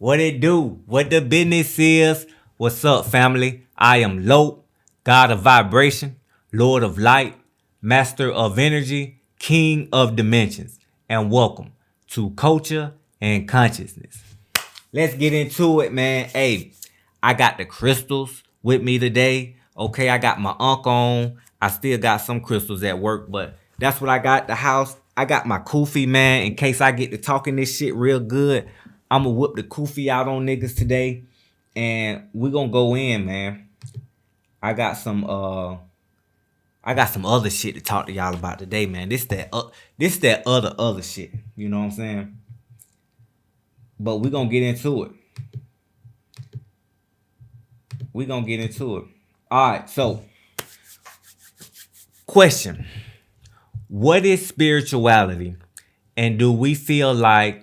What it do? What the business is? What's up, family? I am Lope, God of vibration, Lord of light, Master of energy, King of dimensions, and welcome to Culture and Consciousness. Let's get into it, man. Hey, I got the crystals with me today. Okay, I got my unk on. I still got some crystals at work, but that's what I got at the house. I got my kufi, man, in case I get to talking this shit real good. I'ma whip the kufi out on niggas today, and we gonna go in, man. I got some other shit to talk to y'all about today, man. This that other shit. You know what I'm saying? But we gonna get into it. All right, so question. What is spirituality? And do we feel like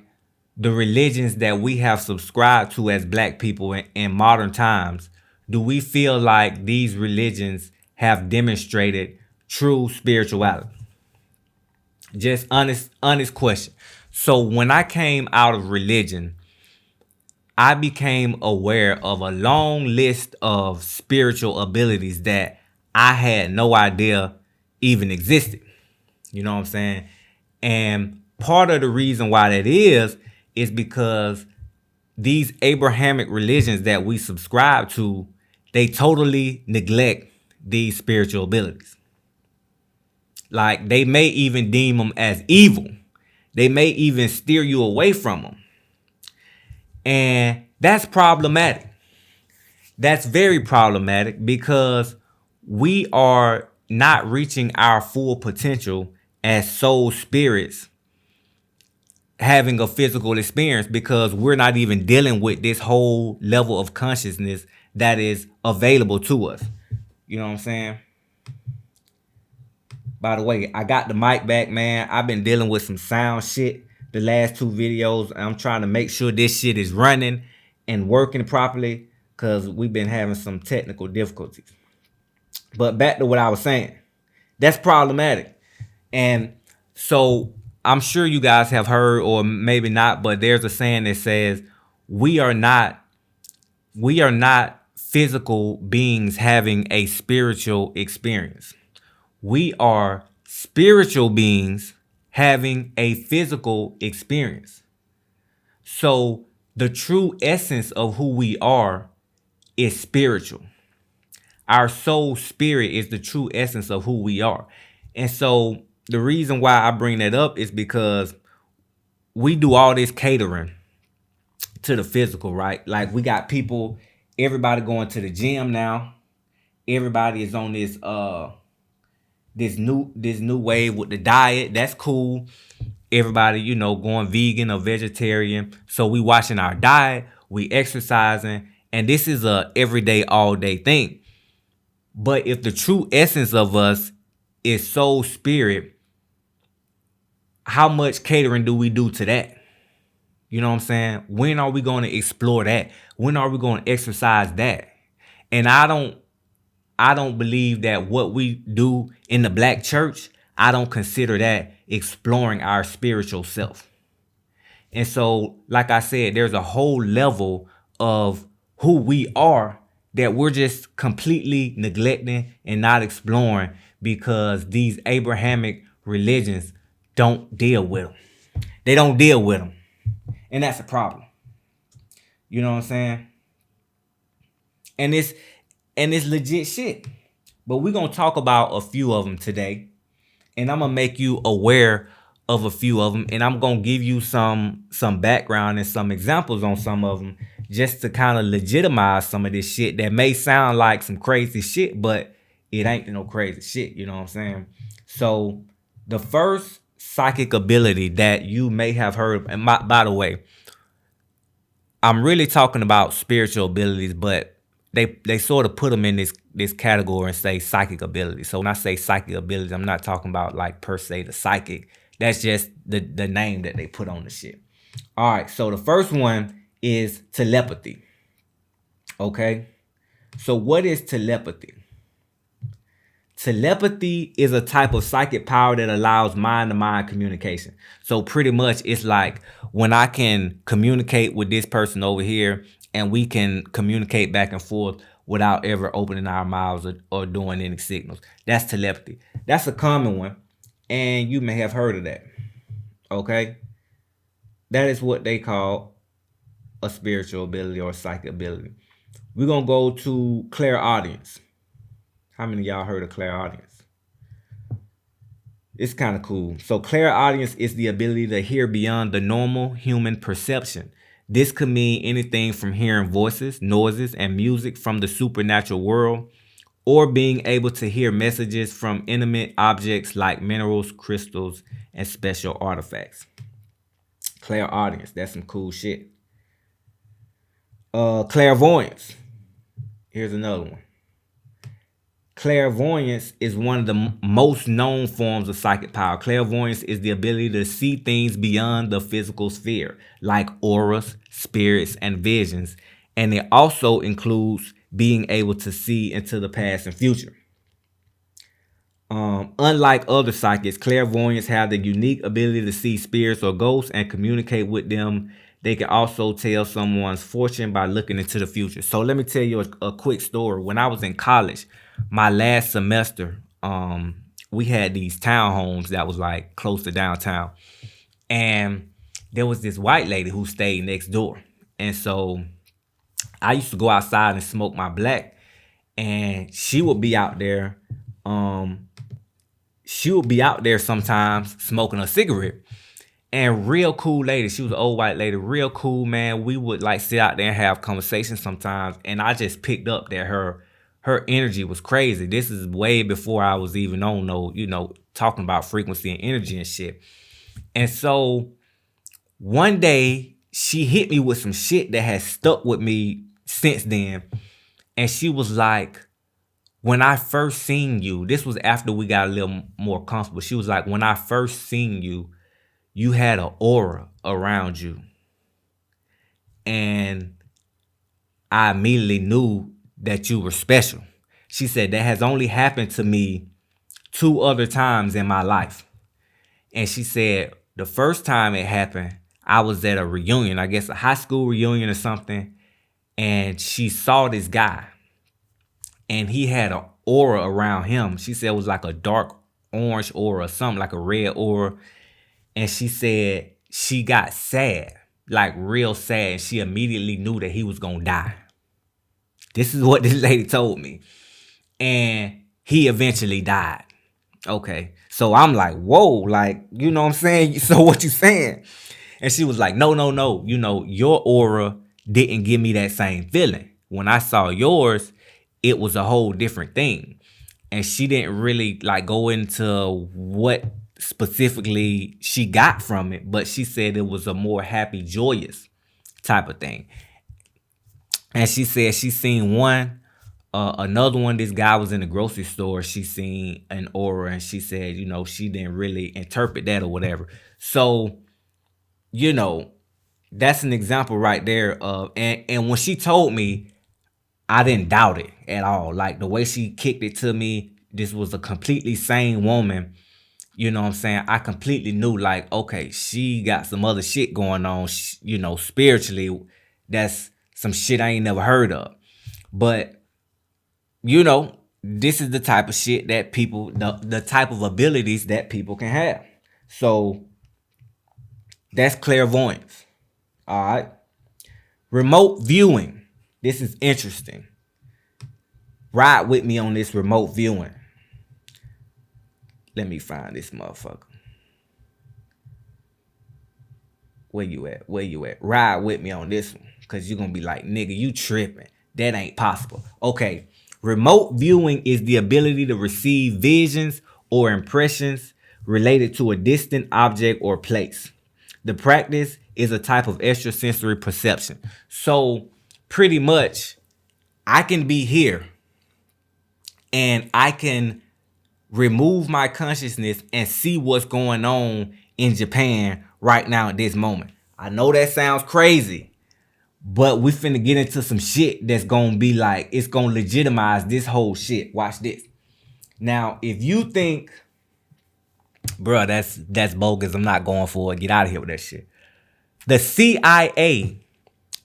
the religions that we have subscribed to as black people in modern times, do we feel like these religions have demonstrated true spirituality? Just honest question. So when I came out of religion, I became aware of a long list of spiritual abilities that I had no idea even existed. You know what I'm saying? And part of the reason why that is because these Abrahamic religions that we subscribe to, they totally neglect these spiritual abilities. Like, they may even deem them as evil. They may even steer you away from them. And that's problematic. That's very problematic because we are not reaching our full potential as soul spirits having a physical experience because we're not even dealing with this whole level of consciousness that is available to us. You know what I'm saying? By the way, I got the mic back, man. I've been dealing with some sound shit the last two videos. I'm trying to make sure this shit is running and working properly because we've been having some technical difficulties. But back to what I was saying. That's problematic. And so I'm sure you guys have heard, or maybe not, but there's a saying that says we are not physical beings having a spiritual experience. We are spiritual beings having a physical experience. So the true essence of who we are is spiritual. Our soul spirit is the true essence of who we are. And so the reason why I bring that up is because we do all this catering to the physical, right? Like, we got people, everybody going to the gym now. Everybody is on this new wave with the diet. That's cool. Everybody, going vegan or vegetarian. So we watching our diet, we exercising, and this is a everyday, all day thing. But if the true essence of us is soul spirit, how much catering do we do to that? You know what I'm saying? When are we going to explore that? When are we going to exercise that? And I don't believe that what we do in the black church, I don't consider that exploring our spiritual self. And so, like I said, there's a whole level of who we are that we're just completely neglecting and not exploring because these Abrahamic religions don't deal with them. They don't deal with them. And that's a problem. You know what I'm saying? And it's legit shit. But we're going to talk about a few of them today. And I'm going to make you aware of a few of them. And I'm going to give you some background and some examples on some of them just to kind of legitimize some of this shit that may sound like some crazy shit, but it ain't no crazy shit. You know what I'm saying? So the first psychic ability that you may have heard, and by the way, I'm really talking about spiritual abilities, but they sort of put them in this category and say psychic abilities. So when I say psychic abilities, I'm not talking about like per se the psychic. That's just the name that they put on the shit. All right, so the first one is telepathy. Okay, so what is telepathy? Telepathy is a type of psychic power that allows mind-to-mind communication. So pretty much it's like when I can communicate with this person over here and we can communicate back and forth without ever opening our mouths or doing any signals. That's telepathy. That's a common one, and you may have heard of that. Okay? That is what they call a spiritual ability or psychic ability. We're going to go to clairaudience. How many of y'all heard of clairaudience? It's kind of cool. So clairaudience is the ability to hear beyond the normal human perception. This could mean anything from hearing voices, noises, and music from the supernatural world, or being able to hear messages from inanimate objects like minerals, crystals, and special artifacts. Clairaudience, that's some cool shit. Clairvoyance. Here's another one. Clairvoyance is one of the most known forms of psychic power. Clairvoyance is the ability to see things beyond the physical sphere, like auras, spirits, and visions. And it also includes being able to see into the past and future. Unlike other psychics, clairvoyants have the unique ability to see spirits or ghosts and communicate with them. They can also tell someone's fortune by looking into the future. So let me tell you a quick story. When I was in college, my last semester, we had these townhomes that was like close to downtown. And there was this white lady who stayed next door. And so I used to go outside and smoke my black. And she would be out there. She would be out there sometimes smoking a cigarette. And real cool lady. She was an old white lady. Real cool, man. We would like sit out there and have conversations sometimes. And I just picked up that her energy was crazy. This is way before I was even on talking about frequency and energy and shit. And so one day she hit me with some shit that has stuck with me since then. And she was like, when I first seen you, this was after we got a little more comfortable. She was like, when I first seen you, you had an aura around you. And I immediately knew that you were special. She said that has only happened to me 2 other times in my life. And she said the first time it happened, I was at a reunion, I guess a high school reunion or something. And she saw this guy. And he had an aura around him. She said it was like a dark orange aura, something like a red aura. And she said she got sad, like real sad. And she immediately knew that he was going to die. This is what this lady told me. And he eventually died. Okay. So I'm like, whoa, like, you know what I'm saying? So what you saying? And she was like, no. Your aura didn't give me that same feeling. When I saw yours, it was a whole different thing. And she didn't really like go into what specifically she got from it, but she said it was a more happy, joyous type of thing. And she said she seen another one. This guy was in the grocery store. She seen an aura, and she said, she didn't really interpret that or whatever. So, that's an example right there of, and when she told me, I didn't doubt it at all. Like the way she kicked it to me, this was a completely sane woman. You know what I'm saying? I completely knew like, okay, she got some other shit going on, spiritually. That's some shit I ain't never heard of. But, this is the type of shit that people, the type of abilities that people can have. So that's clairvoyance. All right. Remote viewing. This is interesting. Ride with me on this remote viewing. Let me find this motherfucker. Where you at? Ride with me on this one. Because you're going to be like, nigga, you tripping. That ain't possible. Okay. Remote viewing is the ability to receive visions or impressions related to a distant object or place. The practice is a type of extrasensory perception. So pretty much I can be here and I can remove my consciousness and see what's going on in Japan right now at this moment. I know that sounds crazy, but we finna get into some shit that's gonna be like, it's gonna legitimize this whole shit. Watch this. Now, if you think, bro, that's bogus, I'm not going for it, get out of here with that shit. The CIA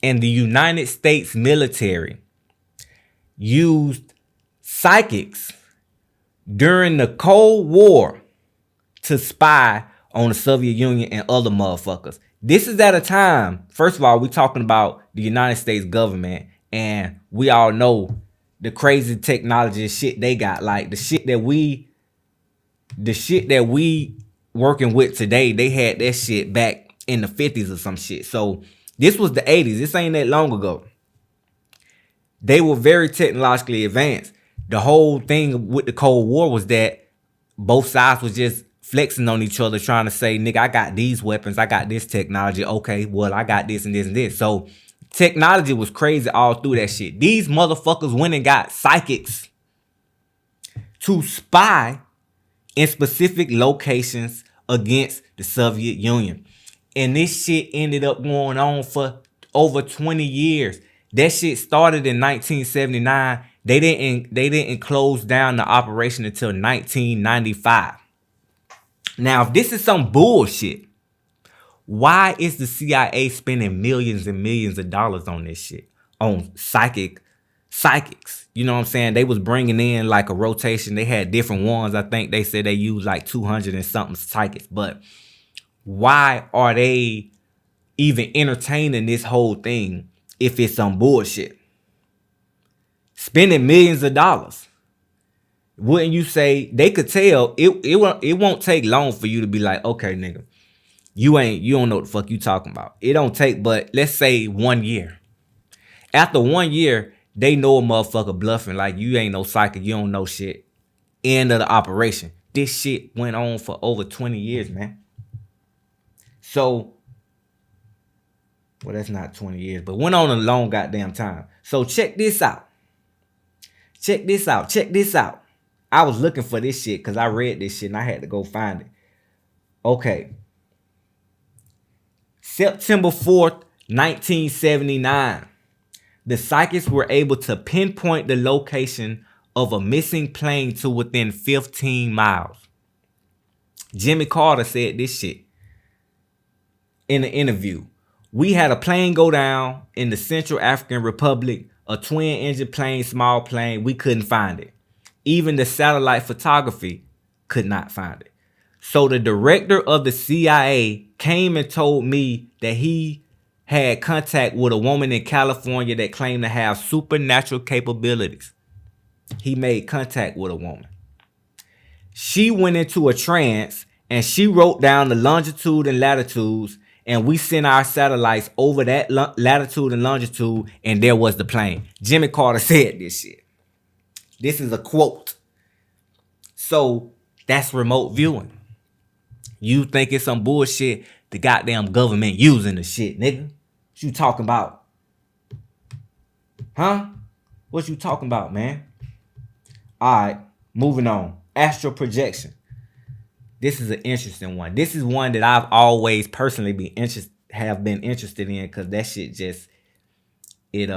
and the United States military used psychics during the Cold War to spy on the Soviet Union and other motherfuckers. This is at a time, first of all, we talking about the United States government, and we all know the crazy technology and shit they got. Like the shit that we working with today, they had that shit back in the 50s or some shit. So this was the 80s. This ain't that long ago. They were very technologically advanced. The whole thing with the Cold War was that both sides was just flexing on each other, trying to say, nigga, I got these weapons, I got this technology. Okay, well, I got this and this and this. So technology was crazy all through that shit. These motherfuckers went and got psychics to spy in specific locations against the Soviet Union. And this shit ended up going on for over 20 years. That shit started in 1979. They didn't close down the operation until 1995. Now, if this is some bullshit, why is the CIA spending millions and millions of dollars on this shit? On psychics. You know what I'm saying? They was bringing in like a rotation. They had different ones. I think they said they used like 200 and something psychics. But why are they even entertaining this whole thing if it's some bullshit? Spending millions of dollars. Wouldn't you say they could tell it won't take long for you to be like, okay, nigga, you don't know what the fuck you talking about. It don't take but let's say 1 year. After 1 year, they know a motherfucker bluffing like you ain't no psychic, you don't know shit. End of the operation. This shit went on for over 20 years, man. So, well, that's not 20 years, but went on a long goddamn time. So check this out. Check this out. I was looking for this shit because I read this shit and I had to go find it. Okay. September 4th, 1979. The psychics were able to pinpoint the location of a missing plane to within 15 miles. Jimmy Carter said this shit in an interview. We had a plane go down in the Central African Republic, a twin-engine plane, small plane. We couldn't find it. Even the satellite photography could not find it. So the director of the CIA came and told me that he had contact with a woman in California that claimed to have supernatural capabilities. He made contact with a woman. She went into a trance and she wrote down the longitude and latitudes, and we sent our satellites over that latitude and longitude, and there was the plane. Jimmy Carter said this shit. This is a quote. So that's remote viewing. You think it's some bullshit, the goddamn government using the shit, nigga. What you talking about? Huh? What you talking about, man? Alright, moving on. Astral projection. This is an interesting one. This is one that I've always personally been interested in because that shit just, it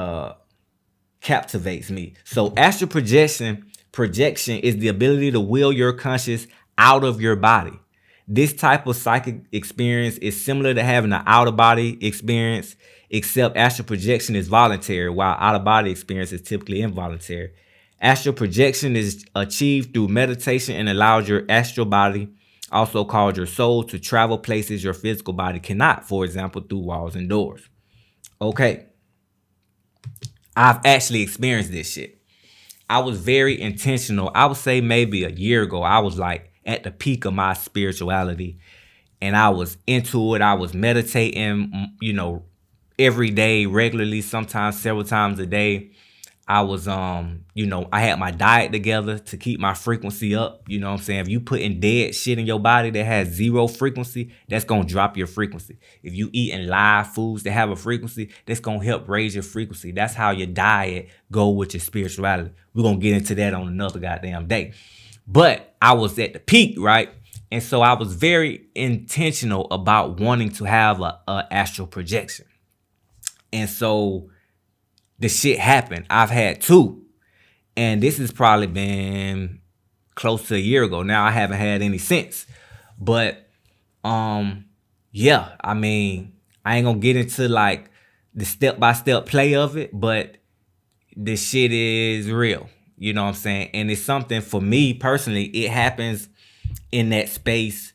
captivates me. So astral projection is the ability to will your conscious out of your body. This type of psychic experience is similar to having an out-of-body experience, except astral projection is voluntary, while out-of-body experience is typically involuntary. Astral projection is achieved through meditation and allows your astral body, also called your soul, to travel places your physical body cannot, for example, through walls and doors. Okay. I've actually experienced this shit. I was very intentional. I would say maybe a year ago, I was like at the peak of my spirituality and I was into it. I was meditating, every day, regularly, sometimes several times a day. I was, I had my diet together to keep my frequency up. You know what I'm saying? If you putting dead shit in your body that has zero frequency, that's going to drop your frequency. If you eating live foods that have a frequency, that's going to help raise your frequency. That's how your diet go with your spirituality. We're going to get into that on another goddamn day. But I was at the peak, right? And so I was very intentional about wanting to have a astral projection. And so the shit happened. I've had two. And this has probably been close to a year ago. Now I haven't had any since. But yeah, I mean, I ain't gonna get into like the step-by-step play of it, but the shit is real. You know what I'm saying? And it's something for me personally, it happens in that space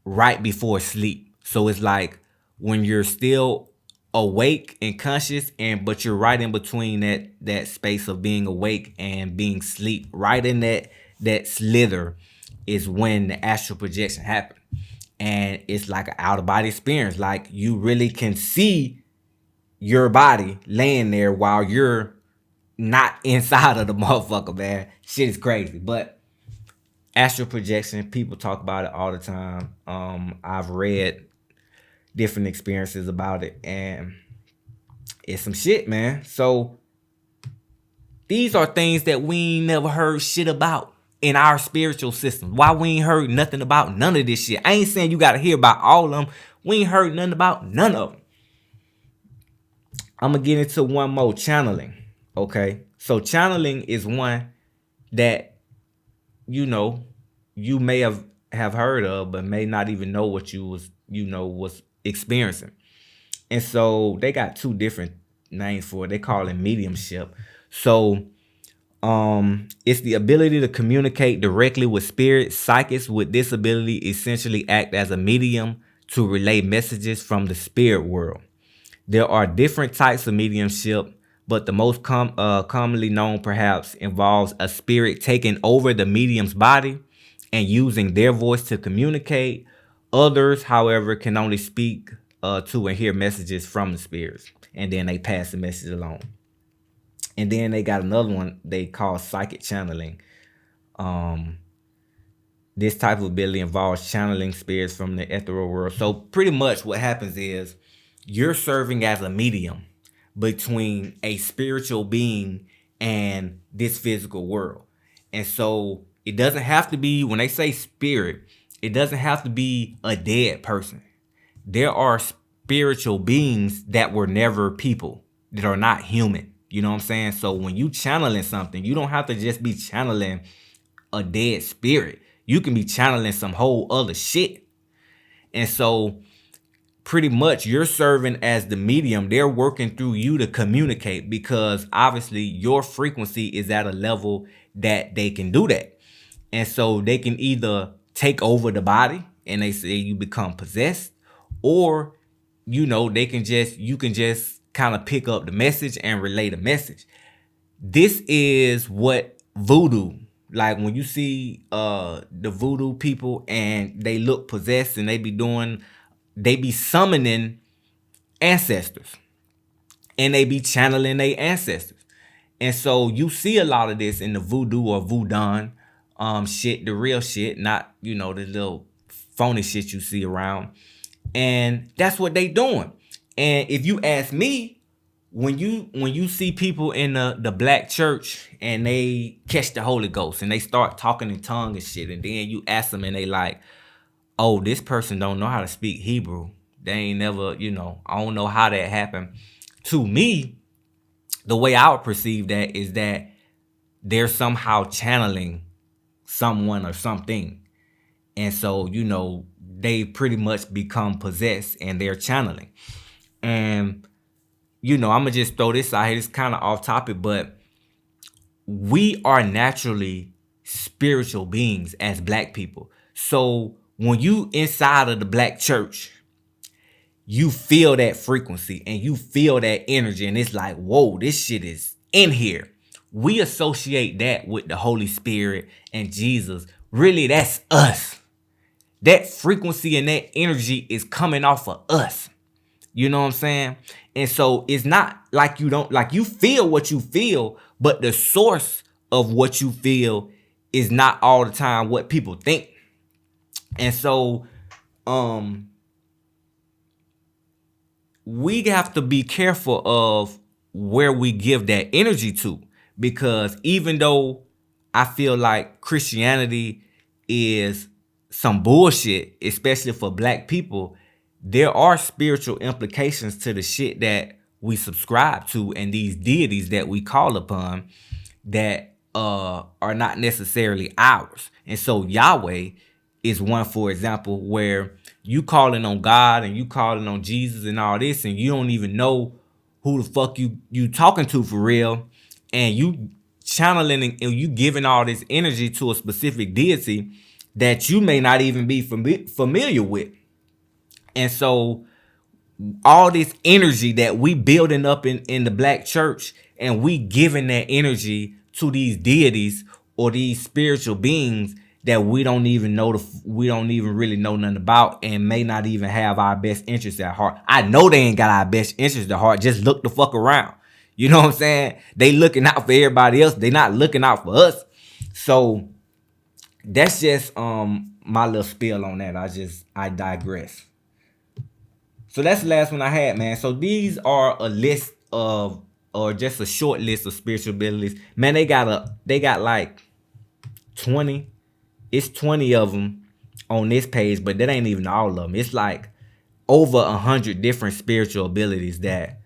right before sleep. So it's like when you're still awake and conscious, and but you're right in between that space of being awake and being sleep. Right in that slither is when the astral projection happens. And it's like an out of body experience. Like you really can see your body laying there while you're not inside of the motherfucker, man. Shit is crazy. But astral projection, people talk about it all the time. I've read different experiences about it, and it's some shit, man. So these are things that we ain't never heard shit about in our spiritual system. Why we ain't heard nothing about none of this shit? I ain't saying you gotta hear about all of them. We ain't heard nothing about none of them. I'm gonna get into one more, channeling. Okay, so channeling is one that you may have heard of, but may not even know what you was experiencing. And so they got two different names for it. They call it mediumship. So it's the ability to communicate directly with spirits. Psychics with this ability essentially act as a medium to relay messages from the spirit world. There are different types of mediumship, but the most commonly known perhaps involves a spirit taking over the medium's body and using their voice to communicate. Others, however, can only speak to and hear messages from the spirits, and then they pass the message along. And then they got another one they call psychic channeling. This type of ability involves channeling spirits from the ethereal world. So pretty much what happens is you're serving as a medium between a spiritual being and this physical world. And so it doesn't have to be, when they say spirit, it doesn't have to be a dead person. There are spiritual beings that were never people, that are not human. You know what I'm saying? So when you channeling something, you don't have to just be channeling a dead spirit. You can be channeling some whole other shit. And so pretty much you're serving as the medium. They're working through you to communicate, because obviously your frequency is at a level that they can do that. And so they can either take over the body and they say you become possessed, or you can just kind of pick up the message and relay the message. This is what voodoo, like when you see the voodoo people and they look possessed and they be summoning ancestors and they be channeling their ancestors. And so you see a lot of this in the voodoo or voodoo shit, the real shit, not the little phony shit you see around. And that's what they doing. And if you ask me, when you see people in the black church and they catch the Holy Ghost and they start talking in tongues and shit, and then you ask them and they like, oh, this person don't know how to speak Hebrew. They ain't never, I don't know how that happened. To me, the way I would perceive that is that they're somehow channeling someone or something. And so, they pretty much become possessed and they're channeling. And, I'm going to just throw this out here. It's kind of off topic, but we are naturally spiritual beings as black people. So when you inside of the black church, you feel that frequency and you feel that energy, and it's like, whoa, this shit is in here. We associate that with the Holy Spirit and Jesus. Really, that's us. That frequency and that energy is coming off of us. You know what I'm saying? And so it's not like you feel what you feel, but the source of what you feel is not all the time what people think. And so we have to be careful of where we give that energy to, because even though I feel like Christianity is some bullshit, especially for black people, there are spiritual implications to the shit that we subscribe to and these deities that we call upon that are not necessarily ours. And so Yahweh is one, for example, where you calling on God and you calling on Jesus and all this, and you don't even know who the fuck you talking to for real, and you channeling and you giving all this energy to a specific deity that you may not even be familiar with. And so all this energy that we building up in the black church, and we giving that energy to these deities or these spiritual beings that we don't even really know nothing about, and may not even have our best interests at heart. I know they ain't got our best interests at heart. Just look the fuck around. You know what I'm saying? They looking out for everybody else. They not looking out for us. So that's just my little spiel on that. I digress. So that's the last one I had, man. So these are a list of, or just a short list of spiritual abilities. Man, they got like 20. It's 20 of them on this page, but that ain't even all of them. It's like over 100 different spiritual abilities that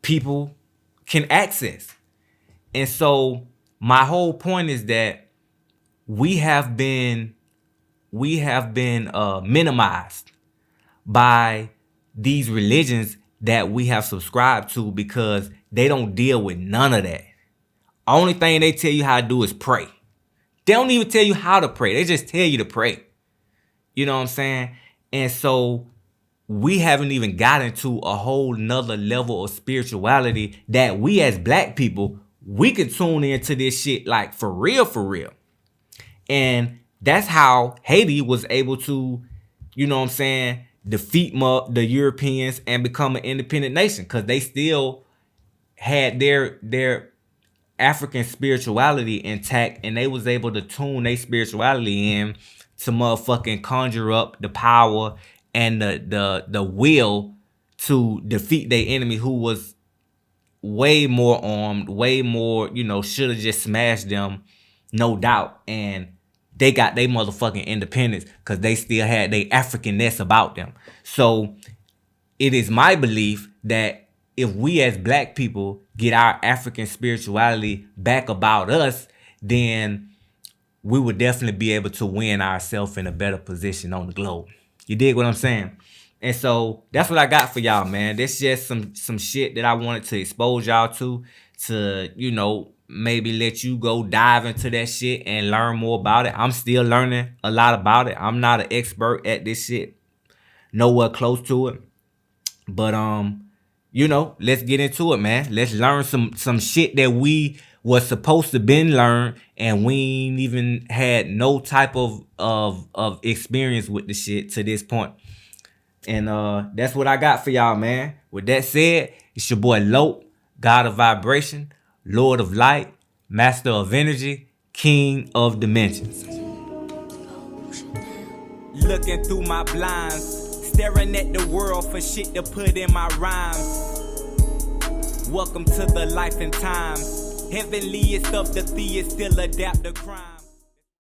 people can access. And so my whole point is that we have been minimized by these religions that we have subscribed to, because they don't deal with none of that. Only thing they tell you how to do is pray. They don't even tell you how to pray. They just tell you to pray. You know what I'm saying? And so we haven't even gotten to a whole nother level of spirituality that we as black people, we can tune into this shit like for real, for real. And that's how Haiti was able to, you know what I'm saying, defeat the Europeans and become an independent nation, because they still had their African spirituality intact, and they was able to tune their spirituality in to motherfucking conjure up the power and the will to defeat their enemy, who was way more armed, way more, should have just smashed them, no doubt. And they got their motherfucking independence because they still had their Africanness about them. So it is my belief that if we as black people get our African spirituality back about us, then we would definitely be able to win ourselves in a better position on the globe. You dig what I'm saying? And so that's what I got for y'all, man. That's just some shit that I wanted to expose y'all to maybe let you go dive into that shit and learn more about it. I'm still learning a lot about it. I'm not an expert at this shit, nowhere close to it. But let's get into it, man. Let's learn some shit that we was supposed to been learned, and we ain't even had no type of experience with the shit to this point. And that's what I got for y'all, man. With that said, it's your boy Lope, God of Vibration, Lord of Light, Master of Energy, King of Dimensions. Looking through my blinds, staring at the world for shit to put in my rhymes. Welcome to the life and times. Heavenly is of the theist, still adapt the crime.